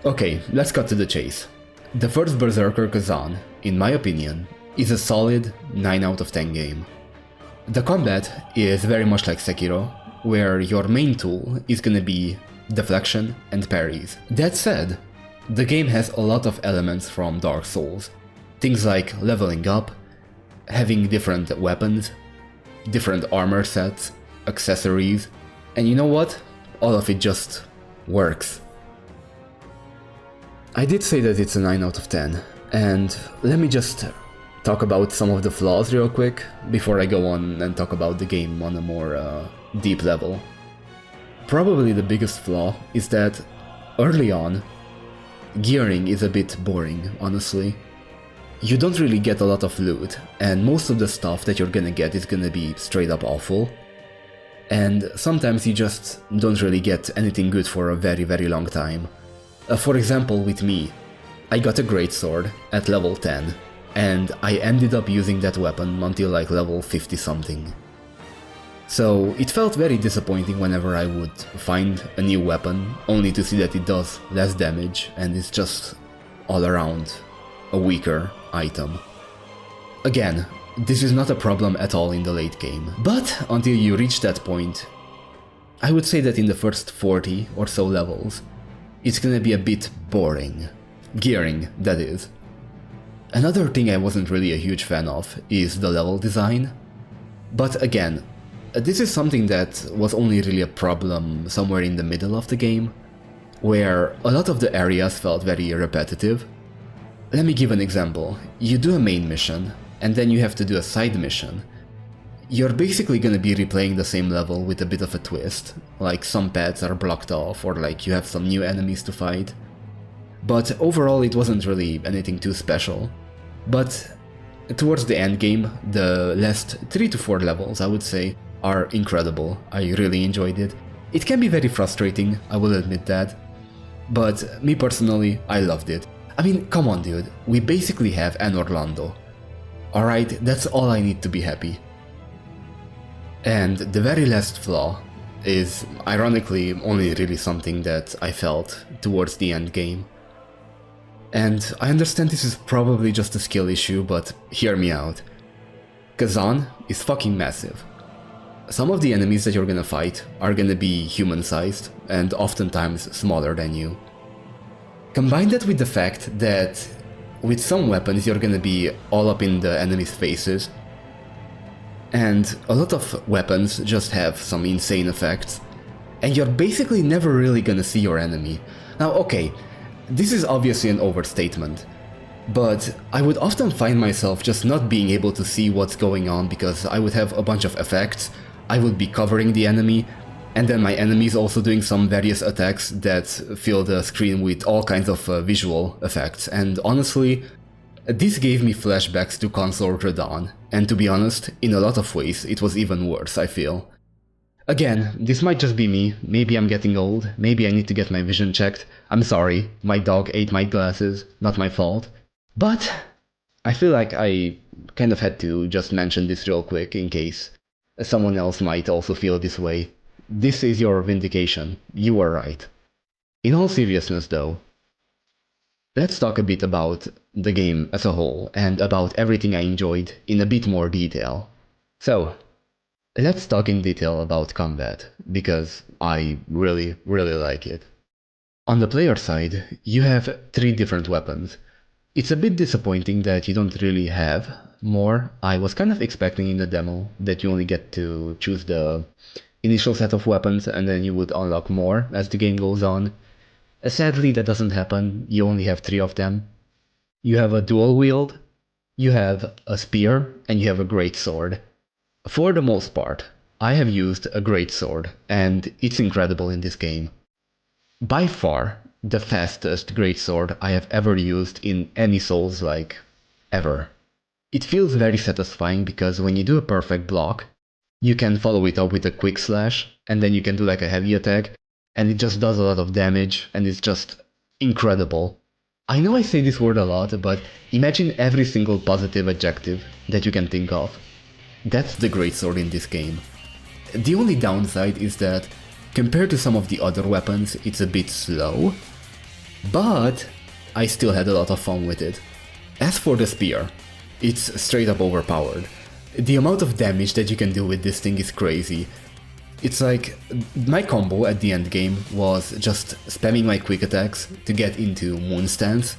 Okay, let's cut to the chase. The first Berserker Khazan, in my opinion, is a solid 9 out of 10 game. The combat is very much like Sekiro, where your main tool is gonna be deflection and parries. That said, the game has a lot of elements from Dark Souls. Things like leveling up, having different weapons, different armor sets, accessories, and you know what? All of it just works. I did say that it's a 9 out of 10, and let me just talk about some of the flaws real quick before I go on and talk about the game on a more deep level. Probably the biggest flaw is that early on, gearing is a bit boring, honestly. You don't really get a lot of loot, and most of the stuff that you're gonna get is gonna be straight up awful. And sometimes you just don't really get anything good for a very long time. For example, with me, I got a greatsword at level 10, and I ended up using that weapon until like level 50 something. So it felt very disappointing whenever I would find a new weapon, only to see that it does less damage and it's just all around a weaker item. Again, this is not a problem at all in the late game, but until you reach that point, I would say that in the first 40 or so levels, it's gonna be a bit boring. Gearing, that is. Another thing I wasn't really a huge fan of is the level design. But again, this is something that was only really a problem somewhere in the middle of the game, where a lot of the areas felt very repetitive. Let me give an example. You do a main mission, and then you have to do a side mission. You're basically gonna be replaying the same level with a bit of a twist, like some paths are blocked off or like you have some new enemies to fight. But overall it wasn't really anything too special. But towards the end game, the last 3 to 4 levels, I would say, are incredible. I really enjoyed it. It can be very frustrating, I will admit that. But me personally, I loved it. I mean, come on dude, we basically have an Orlando. Alright, that's all I need to be happy. And the very last flaw is, ironically, only really something that I felt towards the end game. And I understand this is probably just a skill issue, but hear me out. Khazan is fucking massive. Some of the enemies that you're gonna fight are gonna be human-sized, and oftentimes smaller than you. Combine that with the fact that with some weapons you're gonna be all up in the enemy's faces, and a lot of weapons just have some insane effects, and you're basically never really gonna see your enemy. Now okay, this is obviously an overstatement, but I would often find myself just not being able to see what's going on because I would have a bunch of effects, I would be covering the enemy, and then my enemy is also doing some various attacks that fill the screen with all kinds of visual effects, and honestly, this gave me flashbacks to console Khazan, and to be honest, in a lot of ways it was even worse, I feel. Again, this might just be me, maybe I'm getting old, maybe I need to get my vision checked, I'm sorry, my dog ate my glasses, not my fault. But I feel like I kind of had to just mention this real quick in case someone else might also feel this way. This is your vindication, you were right. In all seriousness though, let's talk a bit about the game as a whole and about everything I enjoyed in a bit more detail. So, let's talk in detail about combat, because I really like it. On the player side, you have 3 different weapons. It's a bit disappointing that you don't really have more. I was kind of expecting in the demo that you only get to choose the initial set of weapons and then you would unlock more as the game goes on. Sadly, that doesn't happen. You only have 3 of them. You have a dual wield, you have a spear, and you have a greatsword. For the most part, I have used a greatsword, and it's incredible in this game. By far, the fastest greatsword I have ever used in any Souls-like, ever. It feels very satisfying because when you do a perfect block, you can follow it up with a quick slash, and then you can do like a heavy attack, and it just does a lot of damage, and it's just incredible. I know I say this word a lot, but imagine every single positive adjective that you can think of. That's the greatsword in this game. The only downside is that, compared to some of the other weapons, it's a bit slow. but I still had a lot of fun with it. As for the spear, it's straight up overpowered. The amount of damage that you can do with this thing is crazy. It's like, my combo at the end game was just spamming my quick attacks to get into Moon Stance,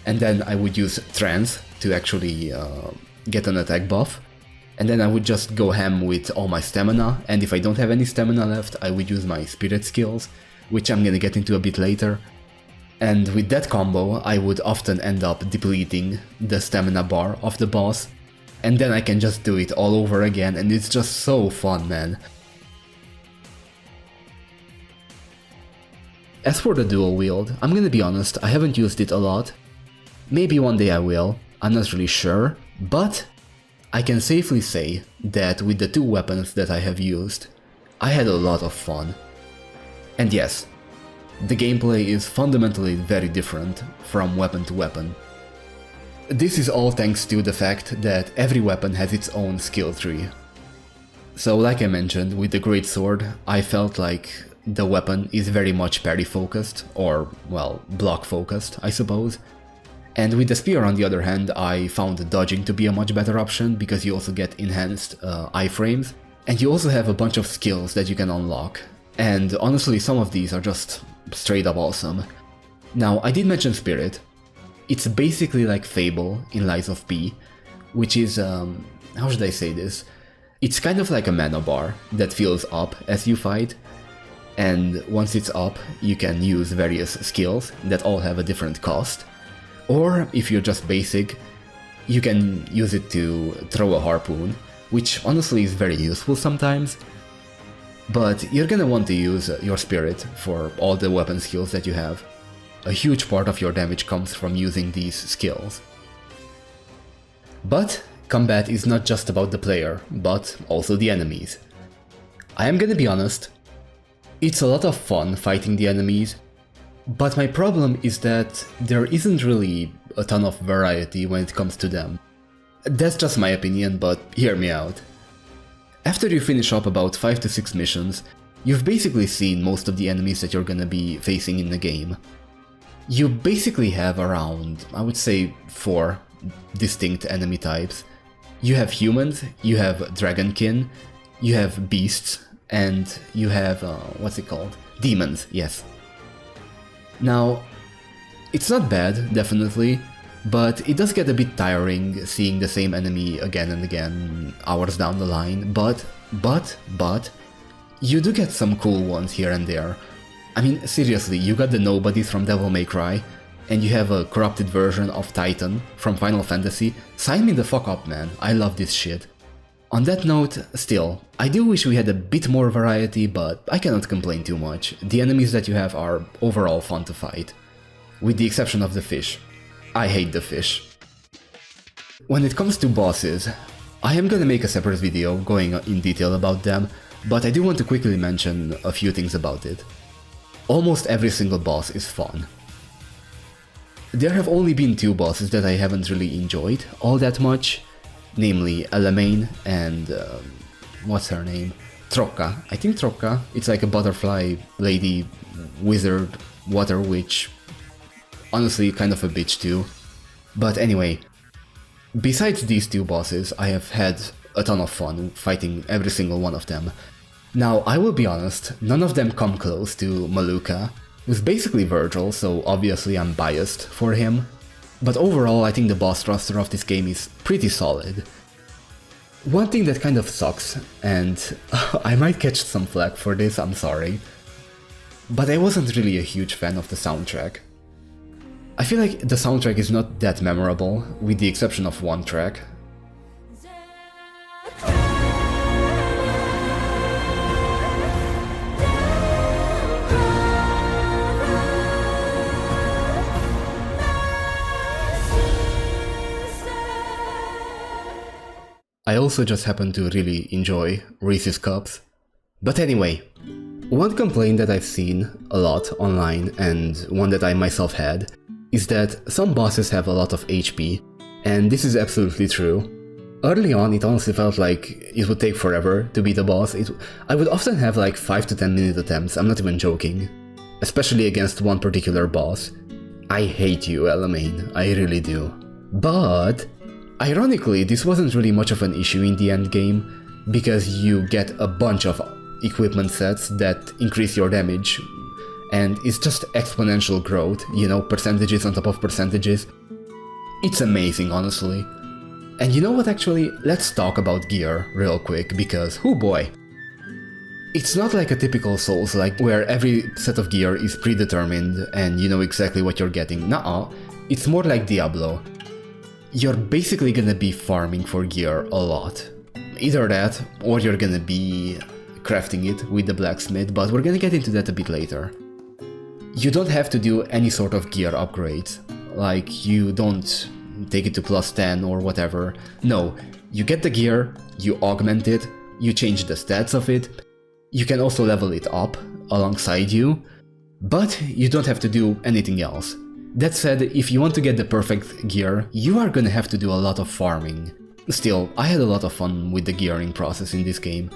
and then I would use Trance to actually get an attack buff, and then I would just go ham with all my stamina, and if I don't have any stamina left, I would use my spirit skills, which I'm gonna get into a bit later. And with that combo, I would often end up depleting the stamina bar of the boss, and then I can just do it all over again, and it's just so fun, man. As for the dual wield, I'm gonna be honest, I haven't used it a lot. Maybe one day I will, I'm not really sure, but I can safely say that with the two weapons that I have used, I had a lot of fun. And yes, the gameplay is fundamentally very different from weapon to weapon. This is all thanks to the fact that every weapon has its own skill tree. So like I mentioned, with the greatsword, I felt like the weapon is very much parry focused, or, well, block focused, I suppose. And with the spear on the other hand, I found dodging to be a much better option because you also get enhanced iframes, and you also have a bunch of skills that you can unlock. And honestly, some of these are just straight up awesome. Now, I did mention Spirit. It's basically like Fable in Lies of P, which is, how should I say this? It's kind of like a mana bar that fills up as you fight. And once it's up, you can use various skills that all have a different cost. Or, if you're just basic, you can use it to throw a harpoon, which honestly is very useful sometimes. But you're gonna want to use your spirit for all the weapon skills that you have. A huge part of your damage comes from using these skills. But combat is not just about the player, but also the enemies. I am gonna be honest, it's a lot of fun fighting the enemies, but my problem is that there isn't really a ton of variety when it comes to them. That's just my opinion, but hear me out. After you finish up about 5 to 6 missions, you've basically seen most of the enemies that you're gonna be facing in the game. You basically have around, I would say, 4 distinct enemy types. You have humans, you have dragonkin, you have beasts, and you have, what's it called? Demons, yes. Now, it's not bad, definitely, but it does get a bit tiring seeing the same enemy again and again, hours down the line, but, you do get some cool ones here and there. I mean, seriously, you got the nobodies from Devil May Cry, and you have a corrupted version of Titan from Final Fantasy. Sign me the fuck up, man, I love this shit. On that note, still, I do wish we had a bit more variety, but I cannot complain too much. The enemies that you have are overall fun to fight. With the exception of the fish. I hate the fish. When it comes to bosses, I am gonna make a separate video going in detail about them, but I do want to quickly mention a few things about it. Almost every single boss is fun. There have only been 2 bosses that I haven't really enjoyed all that much, namely YOU ELAMAIN and, what's her name? Trocca. I think Trocca. It's like a butterfly lady, wizard, water witch. Honestly, kind of a bitch too. But anyway, besides these 2 bosses, I have had a ton of fun fighting every single one of them. Now, I will be honest, none of them come close to Maluka, who's basically Virgil, so obviously I'm biased for him. But overall, I think the boss roster of this game is pretty solid. One thing that kind of sucks, and I might catch some flack for this, I'm sorry, but I wasn't really a huge fan of the soundtrack. I feel like the soundtrack is not that memorable, with the exception of one track. I also just happen to really enjoy Reese's Cups. But anyway, one complaint that I've seen a lot online, and one that I myself had, is that some bosses have a lot of HP, and this is absolutely true. Early on, it honestly felt like it would take forever to beat a boss. I would often have like 5 to 10 minute attempts, I'm not even joking. Especially against one particular boss, I hate you, ELAMAIN, I really do. But ironically, this wasn't really much of an issue in the end game, because you get a bunch of equipment sets that increase your damage, and it's just exponential growth, you know, percentages on top of percentages. It's amazing, honestly. And you know what, actually, let's talk about gear real quick, because, oh boy. It's not like a typical Souls-like, where every set of gear is predetermined and you know exactly what you're getting. Nuh-uh, it's more like Diablo. You're basically gonna be farming for gear a lot. Either that, or you're gonna be crafting it with the blacksmith, but we're gonna get into that a bit later. You don't have to do any sort of gear upgrades, like you don't take it to +10 or whatever. No, you get the gear, you augment it, you change the stats of it, you can also level it up alongside you, but you don't have to do anything else. That said, if you want to get the perfect gear, you are gonna have to do a lot of farming. Still, I had a lot of fun with the gearing process in this game.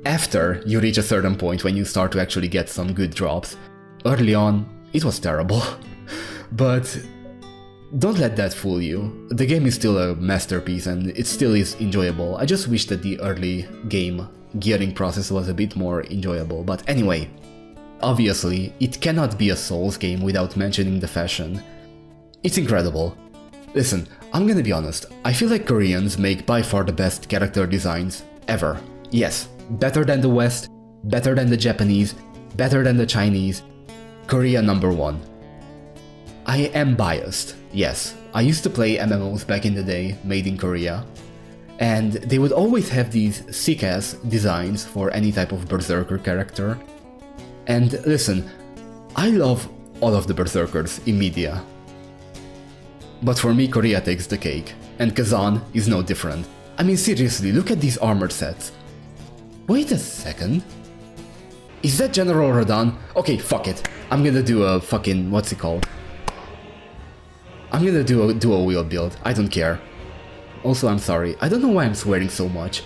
After you reach a certain point when you start to actually get some good drops, early on, it was terrible. But don't let that fool you. The game is still a masterpiece and it still is enjoyable. I just wish that the early game gearing process was a bit more enjoyable. But anyway, obviously, it cannot be a Souls game without mentioning the fashion. It's incredible. Listen, I'm gonna be honest, I feel like Koreans make by far the best character designs ever. Yes, better than the West, better than the Japanese, better than the Chinese. Korea #1. I am biased, yes. I used to play MMOs back in the day, made in Korea, and they would always have these sick-ass designs for any type of Berserker character. And listen, I love all of the Berserkers in media. But for me, Korea takes the cake, and Khazan is no different. I mean, seriously, look at these armor sets. Wait a second. Is that General Radahn? Okay, fuck it. I'm gonna do a fucking... what's it called? I'm gonna do a dual wheel build. I don't care. Also, I'm sorry. I don't know why I'm swearing so much.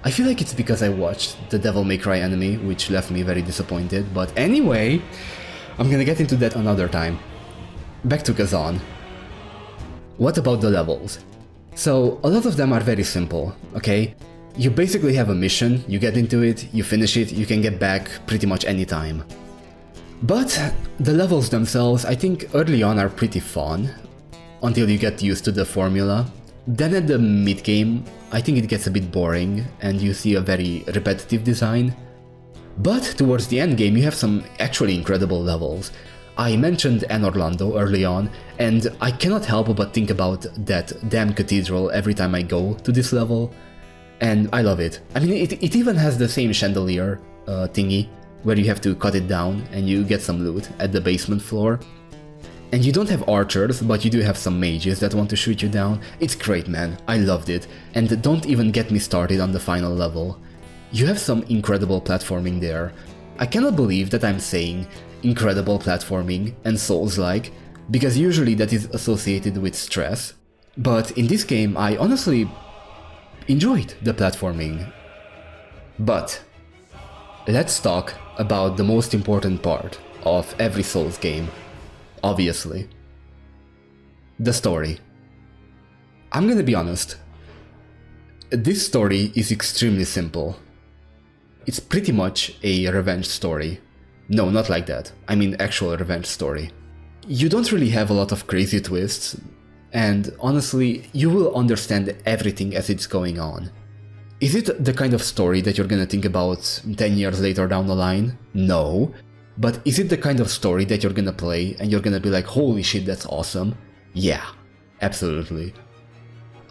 I feel like it's because I watched the Devil May Cry anime, which left me very disappointed. But anyway, I'm gonna get into that another time. Back to Khazan. What about the levels? So, a lot of them are very simple, okay? You basically have a mission, you get into it, you finish it, you can get back pretty much any time. But the levels themselves, I think early on are pretty fun, until you get used to the formula. Then at the mid-game, I think it gets a bit boring, and you see a very repetitive design. But towards the end game, you have some actually incredible levels. I mentioned Anne Orlando early on, and I cannot help but think about that damn cathedral every time I go to this level. And I love it. I mean, it even has the same chandelier thingy, where you have to cut it down and you get some loot at the basement floor. And you don't have archers, but you do have some mages that want to shoot you down. It's great, man. I loved it. And don't even get me started on the final level. You have some incredible platforming there. I cannot believe that I'm saying incredible platforming and Souls-like, because usually that is associated with stress. But in this game, I honestly enjoyed the platforming. But let's talk about the most important part of every Souls game. Obviously. The story. I'm gonna be honest. This story is extremely simple. It's pretty much a revenge story. No, not like that. I mean actual revenge story. You don't really have a lot of crazy twists, and honestly, you will understand everything as it's going on. Is it the kind of story that you're gonna think about 10 years later down the line? No. But is it the kind of story that you're gonna play and you're gonna be like, holy shit, that's awesome? Yeah, absolutely.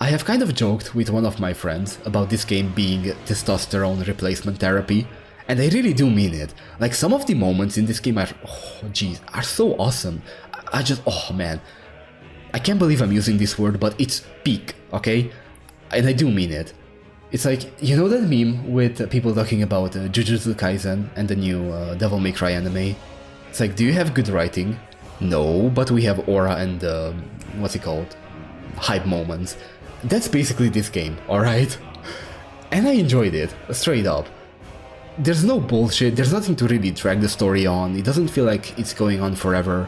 I have kind of joked with one of my friends about this game being testosterone replacement therapy, and I really do mean it. Like, some of the moments in this game are, oh geez, are so awesome. I just, oh man. I can't believe I'm using this word, but it's peak, okay? And I do mean it. It's like, you know that meme with people talking about Jujutsu Kaisen and the new Devil May Cry anime? It's like, do you have good writing? No, but we have aura and, what's it called? Hype moments. That's basically this game, alright? And I enjoyed it, straight up. There's no bullshit, there's nothing to really drag the story on, it doesn't feel like it's going on forever.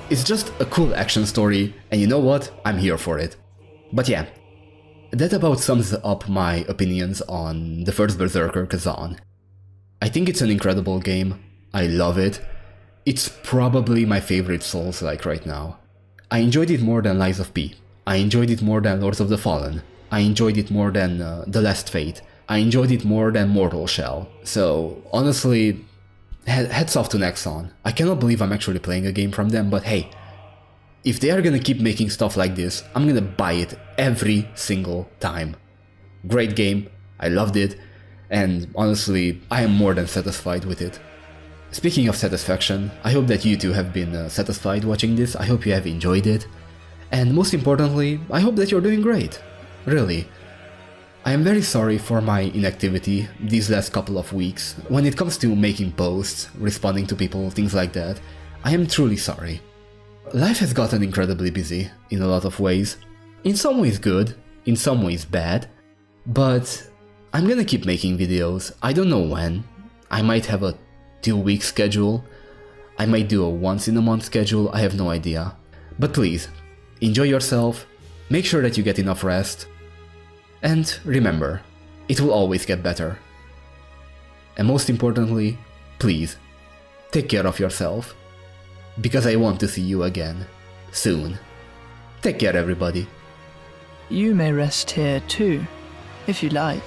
It's just a cool action story, and you know what? I'm here for it. But yeah, that about sums up my opinions on the first Berserker, Khazan. I think it's an incredible game. I love it. It's probably my favorite Souls-like right now. I enjoyed it more than Lies of P. I enjoyed it more than Lords of the Fallen. I enjoyed it more than The Last Fate. I enjoyed it more than Mortal Shell. So honestly, heads off to Nexon. I cannot believe I'm actually playing a game from them, but hey, if they are gonna keep making stuff like this, I'm gonna buy it every single time. Great game, I loved it, and honestly, I am more than satisfied with it. Speaking of satisfaction, I hope that you too have been satisfied watching this, I hope you have enjoyed it, and most importantly, I hope that you're doing great. Really. I am very sorry for my inactivity these last couple of weeks. When it comes to making posts, responding to people, things like that, I am truly sorry. Life has gotten incredibly busy in a lot of ways. In some ways good, in some ways bad, but I'm gonna keep making videos. I don't know when. I might have a 2-week schedule. I might do a once in a month schedule, I have no idea. But please, enjoy yourself, make sure that you get enough rest, and remember, it will always get better. And most importantly, please, take care of yourself, because I want to see you again, soon. Take care, everybody. You may rest here too, if you like.